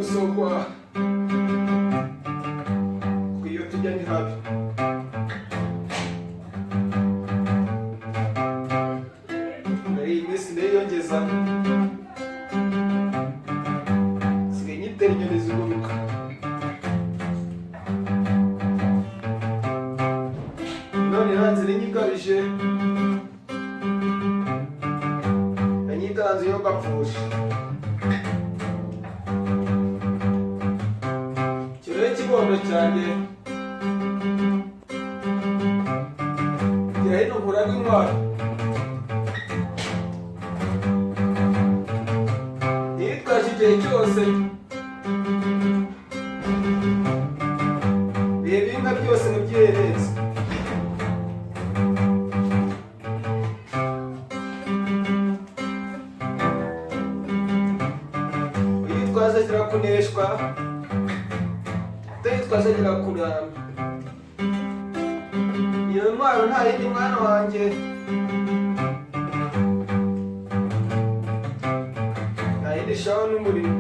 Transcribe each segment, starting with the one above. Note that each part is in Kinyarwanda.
gusogwa iyo tujya ni habi. Iyi minsi ndayiyongeza sigaye nyitera inyoni ziguruka. None nanze ninyigabije yanyiganze yo gapfusha. Kirere kibondo cyanjye gira hino nkuraga intwaro. Nitwaje igihe cyose reba inka byose mubyihereze. Uyitwaje agira kuneshwa, utayitwaje agira kuramba. Iyo ntwaro nta yindi mwana wanjye, nta yindi shaho n'umurimo.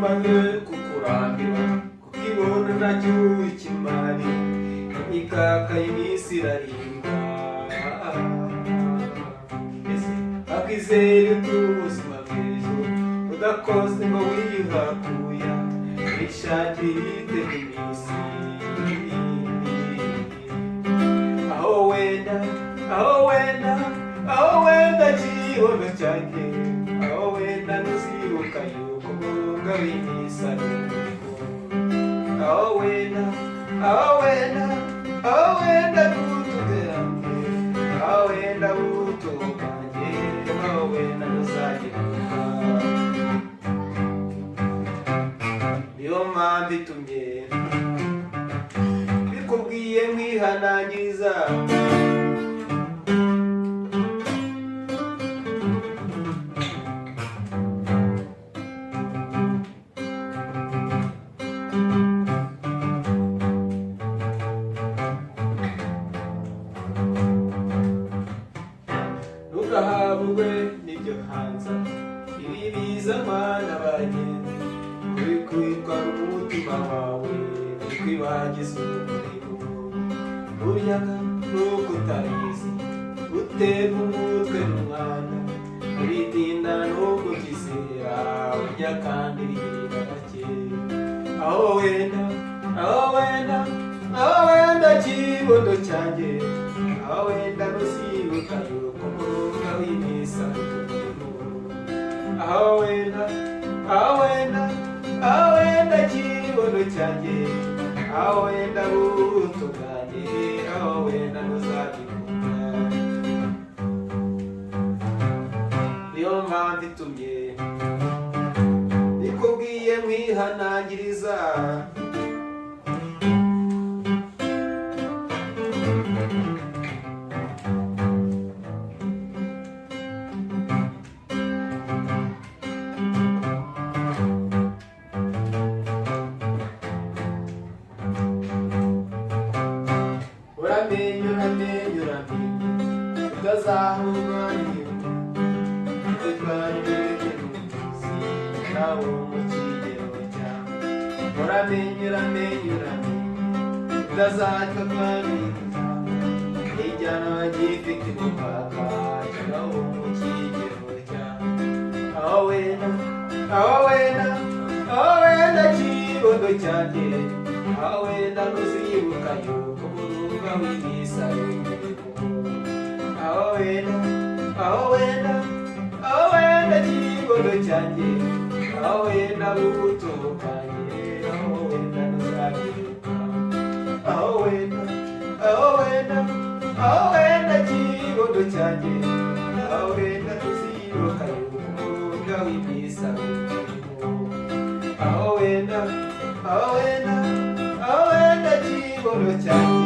Maze kukurambira kukibona nacyo ikimari imikaka y'iminsi irarimba. Ese akizere ubuzima bw'ejo udakoze ngo wihakuya wishakire iteka iminsi. aho wenda kibondo cyanjye, aho wenda ntuzibuka yuko munga w'imisaro. Aho wenda nutugerambe, aho wenda utunganye, aho wenda ntuzagiruka. Niyo mpamvu itumye bikubwiye nkwihanangiriza. Ntugahabwe n'ibyo hanze ibi biza mwana bagenzi, uri kwitwara umutima wawe uri kwibagiza umurimo. Buryaga nuko utabizi uterwa umutwe n'umwana, uritinda nuko ukizera urya kandi birira bake. Aho wenda kibondo cyanjye, aho wenda ntuzibuka yuko munga w'imisaro. Aho wenda kibondo cyanjye, aho wenda utunganye, aho wenda ntuzagikunda. Niyo mpamvu itumye bikubwiye nkwihanangiriza. Uramenye utazahurwa n'iyo utwarire n'umuzi nawo mu kigero cyawe. Uramenye utazatwarwa n'ijyana gifite umupaka nawo mu kigero cyawe. Aho wenda kibondo cyanjye, aho wenda ntuzibuka yuko munga w'imisaro. Aho wenda kibondo cyanjye, aho wenda utunganye, aho wenda ntuzagiruka. Aho wenda kibondo cyanjye, aho wenda ntuzibuka yuko munga w'imisaro. Aho wenda kibondo cyanjye.